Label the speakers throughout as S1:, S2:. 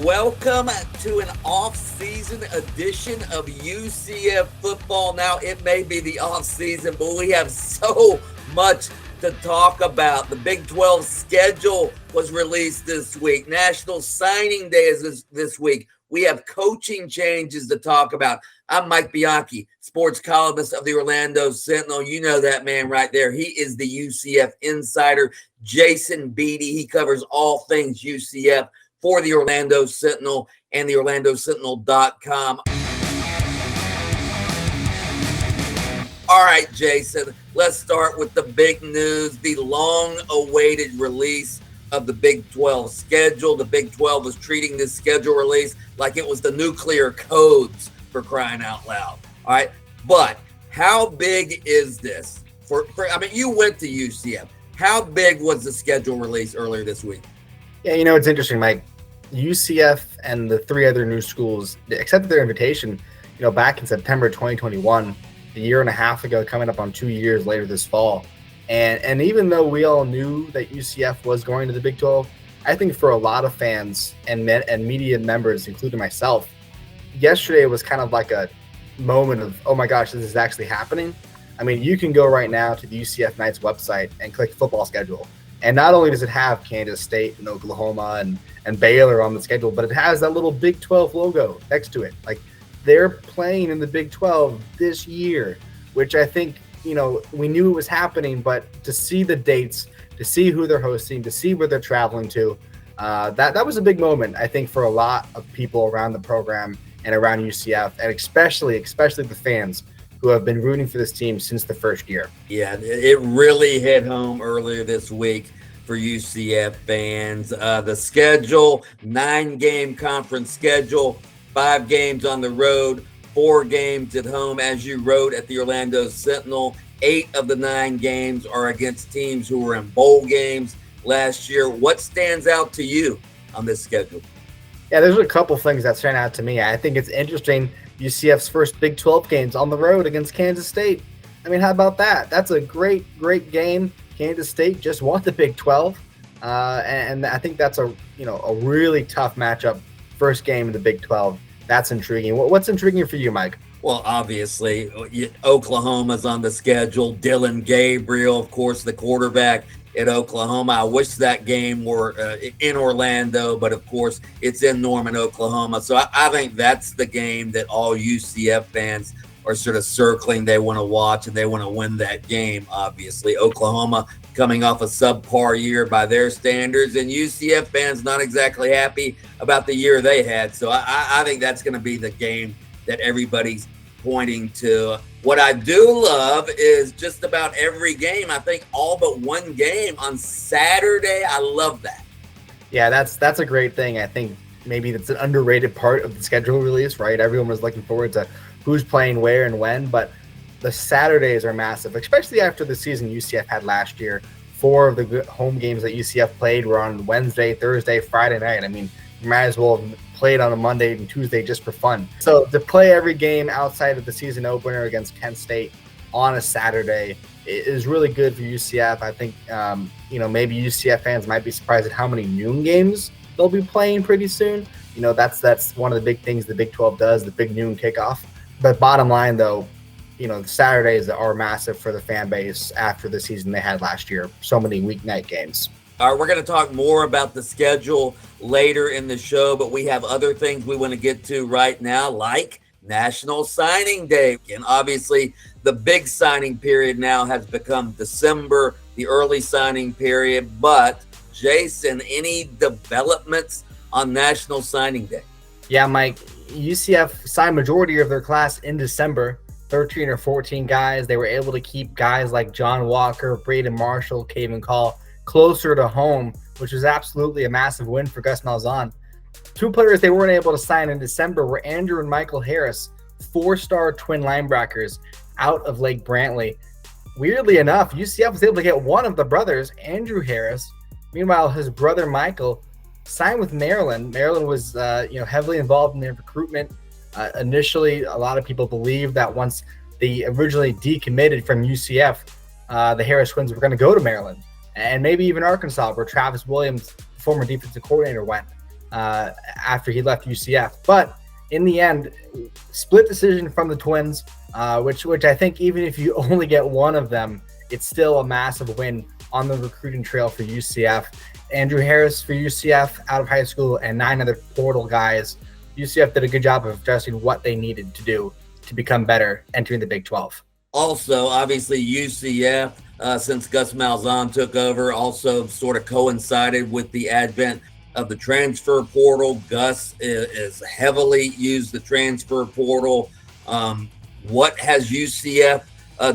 S1: Welcome to an off-season edition of UCF Football Now. It may be the off-season, but we have so much to talk about. The Big 12 schedule was released this week. National Signing Day is this week. We have coaching changes to talk about. I'm Mike Bianchi, sports columnist of the Orlando Sentinel. You know that man right there. He is the UCF insider. Jason Beede, he covers all things UCF for the Orlando Sentinel and the OrlandoSentinel.com. All right, Jason, let's start with the big news, the long-awaited release of the Big 12 schedule. The Big 12 was treating this schedule release like it was the nuclear codes, for crying out loud. All right, but how big is this? You went to UCF. How big was the schedule release earlier this week?
S2: Yeah, it's interesting, Mike. UCF and the three other new schools accepted their invitation, back in September 2021, a year and a half ago, coming up on 2 years later this fall. And even though we all knew that UCF was going to the Big 12, I think for a lot of fans and media members, including myself, yesterday was kind of like a moment of, oh my gosh, this is actually happening. I mean, you can go right now to the UCF Knights website and click football schedule. And not only does it have Kansas State and Oklahoma and Baylor on the schedule, but it has that little Big 12 logo next to it. Like, they're playing in the Big 12 this year, which I think, we knew it was happening, but to see the dates, to see who they're hosting, to see where they're traveling to, that was a big moment, I think, for a lot of people around the program and around UCF, and especially the fans who have been rooting for this team since the first year.
S1: Yeah, it really hit home earlier this week for UCF fans. The schedule, 9-game conference schedule, 5 games on the road, 4 games at home, as you wrote at the Orlando Sentinel. 8 of the 9 games are against teams who were in bowl games last year. What stands out to you on this schedule?
S2: Yeah, there's a couple things that stand out to me. I think it's interesting, UCF's first Big 12 games on the road against Kansas State. I mean, how about that? That's a great game. Kansas State just won the Big 12, and I think that's a really tough matchup. First game in the Big 12. That's intriguing. What's intriguing for you, Mike?
S1: Well, obviously, Oklahoma's on the schedule. Dillon Gabriel, of course, the quarterback at Oklahoma. I wish that game were in Orlando, but of course it's in Norman, Oklahoma. So I think that's the game that all UCF fans are sort of circling. They want to watch and they want to win that game, obviously. Oklahoma coming off a subpar year by their standards, and UCF fans not exactly happy about the year they had. So I think that's going to be the game that everybody's pointing to. What I do love is just about every game, I think all but one game on Saturday. I love that.
S2: Yeah, that's a great thing. I think maybe that's an underrated part of the schedule release, right? Everyone was looking forward to who's playing where and when, but the Saturdays are massive, especially after the season UCF had last year. 4 of the home games that UCF played were on Wednesday, Thursday, Friday night. I mean, you might as well have played on a Monday and Tuesday just for fun. So to play every game outside of the season opener against Kent State on a Saturday is really good for UCF. I think, maybe UCF fans might be surprised at how many noon games they'll be playing pretty soon. That's one of the big things the Big 12 does, the big noon kickoff. But bottom line, though, the Saturdays are massive for the fan base after the season they had last year. So many weeknight games.
S1: All right, we're going to talk more about the schedule later in the show, but we have other things we want to get to right now, like National Signing Day. And obviously, the big signing period now has become December, the early signing period. But, Jason, any developments on National Signing Day?
S2: Yeah, Mike, UCF signed majority of their class in December, 13 or 14 guys. They were able to keep guys like John Walker, Braden Marshall, Caven Call closer to home, which was absolutely a massive win for Gus Malzahn. 2 players they weren't able to sign in December were Andrew and Michael Harris, 4-star twin linebackers out of Lake Brantley. Weirdly enough, UCF was able to get one of the brothers, Andrew Harris. Meanwhile, his brother Michael signed with Maryland. Maryland was heavily involved in their recruitment. Initially, a lot of people believed that once they originally decommitted from UCF, the Harris twins were going to go to Maryland and maybe even Arkansas, where Travis Williams, former defensive coordinator, went. after he left UCF. But in the end, split decision from the Twins, which I think even if you only get one of them, it's still a massive win on the recruiting trail for UCF. Andrew Harris for UCF out of high school and 9 other portal guys. UCF did a good job of addressing what they needed to do to become better entering the Big 12.
S1: Also, obviously, UCF, since Gus Malzahn took over, also sort of coincided with the advent of the transfer portal. Gus is heavily used the transfer portal. What has UCF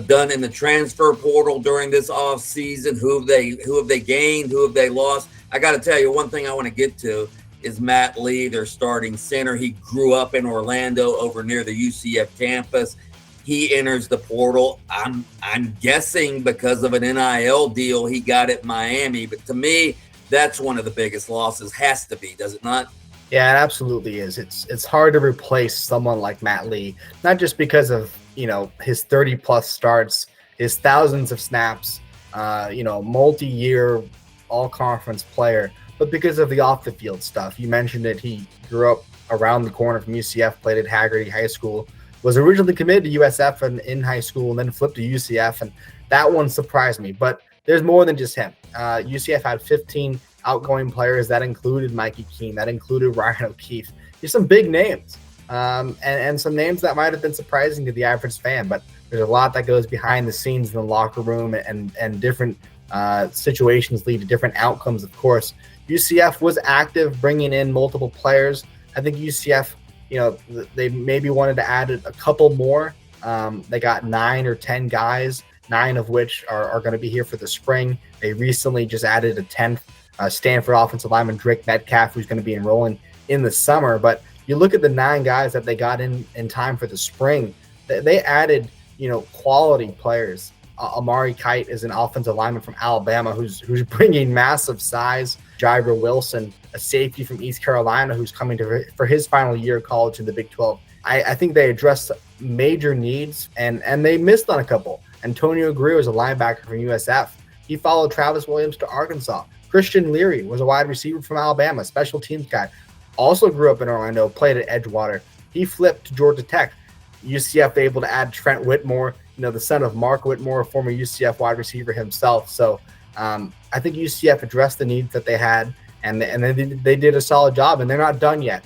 S1: done in the transfer portal during this off season? Who have they gained? Who have they lost? I got to tell you, one thing I want to get to is Matt Lee, their starting center. He grew up in Orlando over near the UCF campus. He enters the portal. I'm guessing because of an NIL deal he got at Miami. But to me, that's one of the biggest losses. Has to be, does it not?
S2: Yeah, it absolutely is. It's hard to replace someone like Matt Lee, not just because of his 30+ starts, his thousands of snaps, multi-year all-conference player, but because of the off-the-field stuff. You mentioned it. He grew up around the corner from UCF, played at Haggerty High School, was originally committed to USF in high school, and then flipped to UCF, and that one surprised me. But there's more than just him. UCF had 15 outgoing players. That included Mikey Keene. That included Ryan O'Keefe. There's some big names, and some names that might have been surprising to the average fan, but there's a lot that goes behind the scenes in the locker room, and different situations lead to different outcomes, of course. UCF was active, bringing in multiple players. I think UCF, they maybe wanted to add a couple more. They got 9 or 10 guys, 9 of which are going to be here for the spring. They recently just added a 10th Stanford offensive lineman, Drake Metcalf, who's going to be enrolling in the summer. But you look at the 9 guys that they got in time for the spring, they added, quality players. Amari Kite is an offensive lineman from Alabama who's bringing massive size. Jyra Wilson, a safety from East Carolina who's coming for his final year of college in the Big 12. I think they addressed major needs, and they missed on a couple. Antonio Greer is a linebacker from USF. He followed Travis Williams to Arkansas. Christian Leary was a wide receiver from Alabama, special teams guy. Also grew up in Orlando, played at Edgewater. He flipped to Georgia Tech. UCF able to add Trent Whitmore, the son of Mark Whitmore, a former UCF wide receiver himself. So I think UCF addressed the needs that they had, and they did a solid job, and they're not done yet.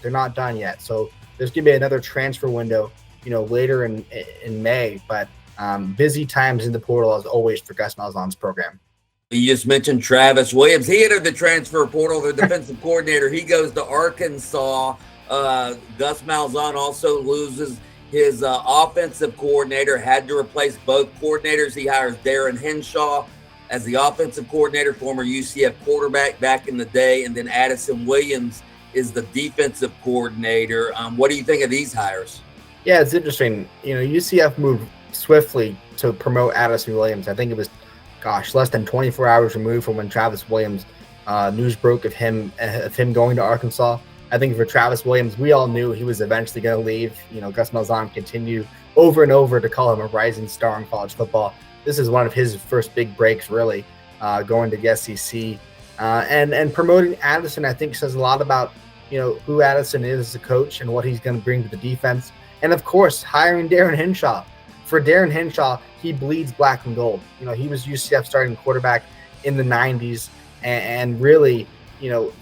S2: So there's going to be another transfer window, later in May, but busy times in the portal as always for Gus Malzahn's program.
S1: You just mentioned Travis Williams. He entered the transfer portal, the defensive coordinator. He goes to Arkansas. Gus Malzahn also loses his offensive coordinator, had to replace both coordinators. He hires Darren Henshaw as the offensive coordinator, former UCF quarterback back in the day, and then Addison Williams is the defensive coordinator. What do you think of these hires?
S2: Yeah, it's interesting. UCF moved swiftly to promote Addison Williams. I think it was, less than 24 hours removed from when Travis Williams news broke of him going to Arkansas. I think for Travis Williams, we all knew he was eventually going to leave. Gus Malzahn continued over and over to call him a rising star in college football. This is one of his first big breaks, really, going to the SEC. And promoting Addison, I think, says a lot about, who Addison is as a coach and what he's going to bring to the defense. And, of course, hiring Darren Henshaw. For Darren Henshaw, he bleeds black and gold. He was UCF starting quarterback in the 90s. And really,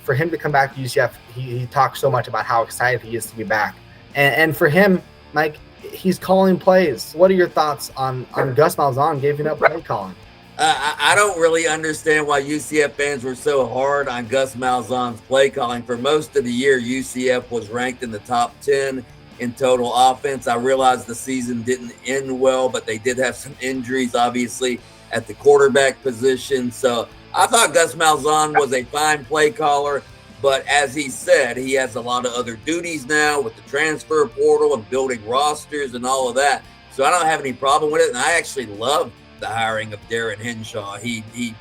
S2: for him to come back to UCF, he talks so much about how excited he is to be back. And for him, Mike, he's calling plays. What are your thoughts on Gus Malzahn giving up play calling?
S1: I don't really understand why UCF fans were so hard on Gus Malzahn's play calling. For most of the year, UCF was ranked in the top 10 in total offense. I realized the season didn't end well, but they did have some injuries, obviously, at the quarterback position. So I thought Gus Malzahn was a fine play caller, but as he said, he has a lot of other duties now with the transfer portal and building rosters and all of that. So I don't have any problem with it. And I actually love the hiring of Darren Henshaw. He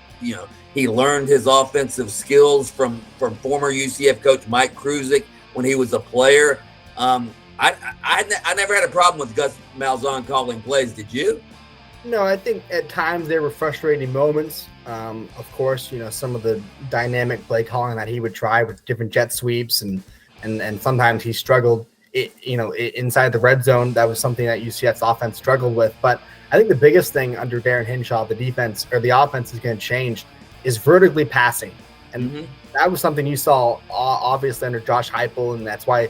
S1: learned his offensive skills from former UCF coach Mike Kruzik when he was a player. I never had a problem with Gus Malzahn calling plays. Did you?
S2: No, I think at times there were frustrating moments. Of course, some of the dynamic play calling that he would try with different jet sweeps, and sometimes he struggled. Inside the red zone, that was something that UCF's offense struggled with. But I think the biggest thing under Darren Hinshaw, the defense or the offense is going to change, is vertically passing, and that was something you saw obviously under Josh Heupel, and that's why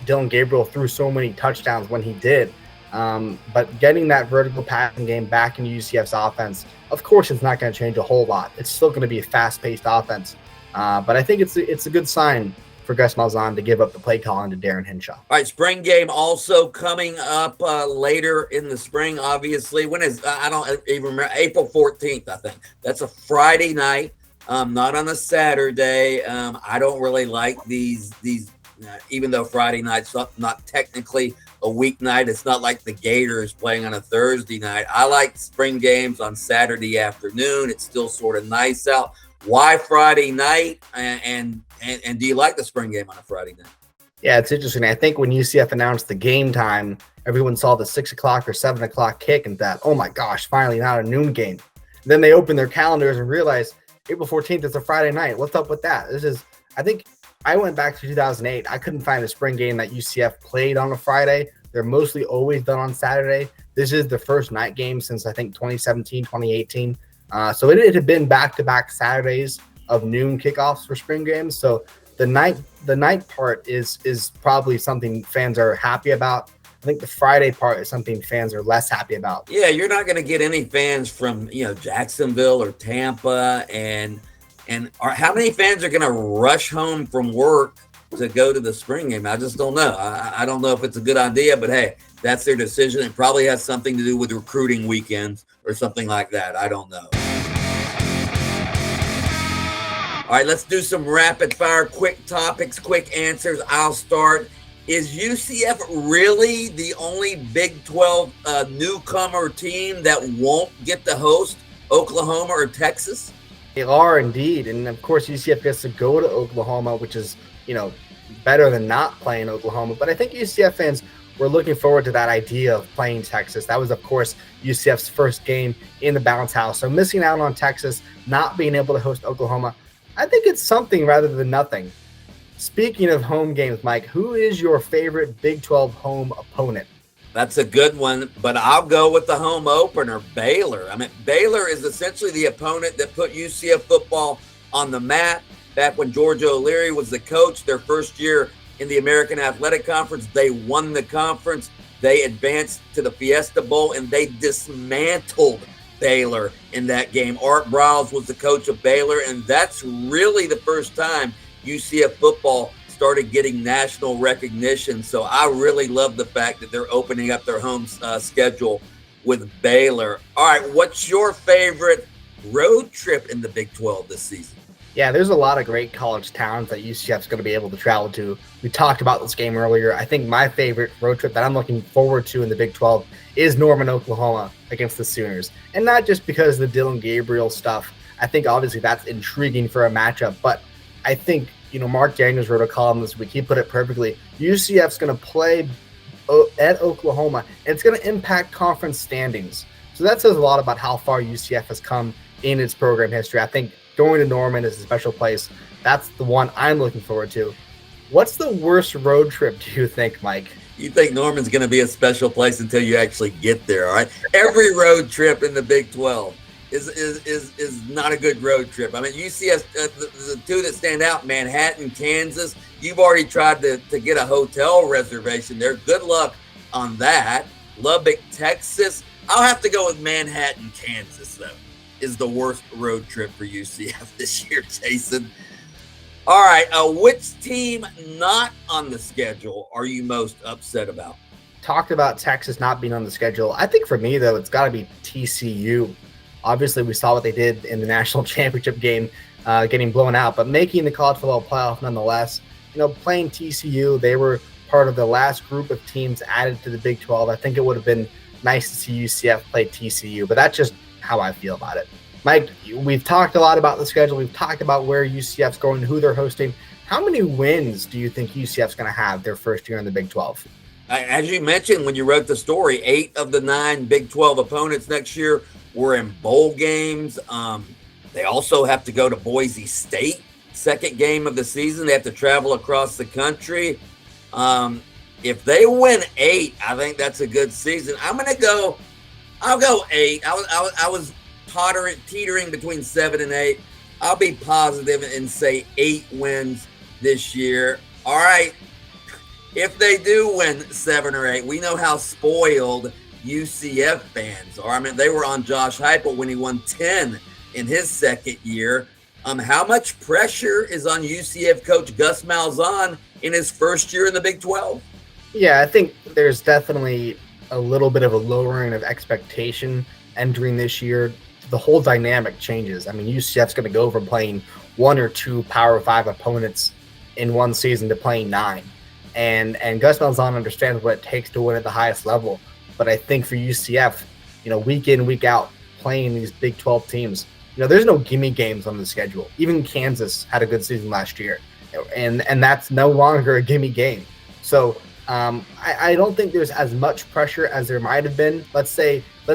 S2: Dylan Gabriel threw so many touchdowns when he did. But getting that vertical passing game back into UCF's offense, of course, it's not going to change a whole lot. It's still going to be a fast-paced offense. But I think it's a good sign for Gus Malzahn to give up the play calling to Darren Hinshaw.
S1: All right, spring game also coming up later in the spring, obviously. When is, I don't even remember, April 14th, I think. That's a Friday night, not on a Saturday. I don't really like these even though Friday night's not technically a weeknight. It's not like the Gators playing on a Thursday night. I like spring games on Saturday afternoon. It's still sort of nice out. Why Friday night? And do you like the spring game on a Friday night?
S2: Yeah, it's interesting. I think when UCF announced the game time, everyone saw the 6 o'clock or 7 o'clock kick and thought, oh my gosh, finally not a noon game. Then they opened their calendars and realized April 14th is a Friday night. What's up with that? I think I went back to 2008. I couldn't find a spring game that UCF played on a Friday. They're mostly always done on Saturday. This is the first night game since I think 2017, 2018. So it had been back-to-back Saturdays of noon kickoffs for spring games. So the night part is probably something fans are happy about. I think the Friday part is something fans are less happy about.
S1: Yeah, you're not going to get any fans from Jacksonville or Tampa, and how many fans are going to rush home from work to go to the spring game? I just don't know. I don't know if it's a good idea, but hey, that's their decision. It probably has something to do with recruiting weekends or something like that. I don't know. All right, let's do some rapid fire, quick topics, quick answers. I'll start. Is UCF really the only Big 12 newcomer team that won't get to host Oklahoma or Texas?
S2: They are indeed. And of course, UCF gets to go to Oklahoma, which is, better than not playing Oklahoma. But I think UCF fans were looking forward to that idea of playing Texas. That was, of course, UCF's first game in the bounce house. So missing out on Texas, not being able to host Oklahoma, I think it's something rather than nothing. Speaking of home games, Mike, who is your favorite Big 12 home opponent?
S1: That's a good one, but I'll go with the home opener, Baylor. I mean, Baylor is essentially the opponent that put UCF football on the map. Back when George O'Leary was the coach, their first year in the American Athletic Conference, they won the conference. They advanced to the Fiesta Bowl, and they dismantled Baylor in that game. Art Briles was the coach of Baylor, and that's really the first time UCF football started getting national recognition. So I really love the fact that they're opening up their home schedule with Baylor. All right, what's your favorite road trip in the Big 12 this season?
S2: Yeah, there's a lot of great college towns that UCF's going to be able to travel to. We talked about this game earlier. I think my favorite road trip that I'm looking forward to in the Big 12 is Norman, Oklahoma against the Sooners. And not just because of the Dylan Gabriel stuff. I think obviously that's intriguing for a matchup, but I think, Mark Daniels wrote a column this week. He put it perfectly. UCF's going to play at Oklahoma, and it's going to impact conference standings. So that says a lot about how far UCF has come in its program history. I think going to Norman is a special place. That's the one I'm looking forward to. What's the worst road trip do you think, Mike?
S1: You think Norman's going to be a special place until you actually get there, all right? Every road trip in the Big 12 is not a good road trip. I mean, UCF, the two that stand out, Manhattan, Kansas. You've already tried to get a hotel reservation there. Good luck on that. Lubbock, Texas. I'll have to go with Manhattan, Kansas, though, is the worst road trip for UCF this year, Jason. All right, which team not on the schedule are you most upset about?
S2: Talked about Texas not being on the schedule. I think for me, though, it's got to be TCU. Obviously, we saw what they did in the national championship game, getting blown out, but making the college football playoff nonetheless. Playing TCU, they were part of the last group of teams added to the Big 12. I think it would have been nice to see UCF play TCU, but that's just how I feel about it. Mike, we've talked a lot about the schedule. We've talked about where UCF's going, who they're hosting. How many wins do you think UCF's going to have their first year in the Big 12?
S1: As you mentioned when you wrote the story, 8 of the 9 Big 12 opponents next year were in bowl games. They also have to go to Boise State, second game of the season. They have to travel across the country. If they win 8, I think that's a good season. I'll go 8. I was teetering between 7 and 8. I'll be positive and say 8 wins this year. All right. If they do win 7 or 8, we know how spoiled UCF fans are. I mean, they were on Josh Heupel when he won 10 in his second year. How much pressure is on UCF coach Gus Malzahn in his first year in the Big 12?
S2: Yeah, I think there's definitely a little bit of a lowering of expectation entering this year. The whole dynamic changes. I mean, UCF's going to go from playing 1 or 2 Power 5 opponents in one season to playing 9. And Gus Malzahn understands what it takes to win at the highest level. But I think for UCF, week in, week out, playing these Big 12 teams, there's no gimme games on the schedule. Even Kansas had a good season last year, and that's no longer a gimme game. So I don't think there's as much pressure as there might have been. Let's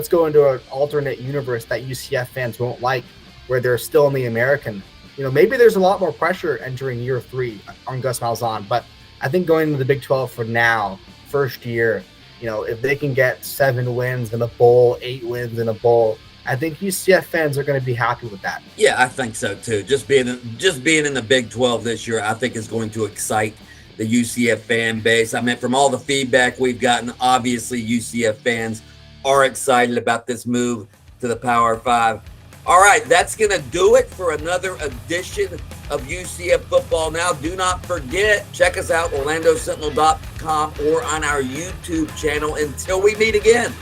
S2: go into an alternate universe that UCF fans won't like, where they're still in the American. Maybe there's a lot more pressure entering year 3 on Gus Malzahn, but I think going into the Big 12 for now, first year, if they can get 7 wins in a bowl, 8 wins in a bowl, I think UCF fans are going to be happy with that.
S1: Yeah, I think so too. Just being in the Big 12 this year, I think is going to excite the UCF fan base. I mean, from all the feedback we've gotten, obviously UCF fans are excited about this move to the Power 5. All right, that's going to do it for another edition of UCF Football Now. Do not forget, check us out, OrlandoSentinel.com or on our YouTube channel. Until we meet again,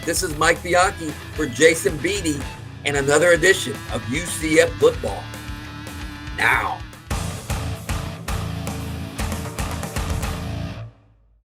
S1: this is Mike Bianchi for Jason Beede and another edition of UCF Football Now.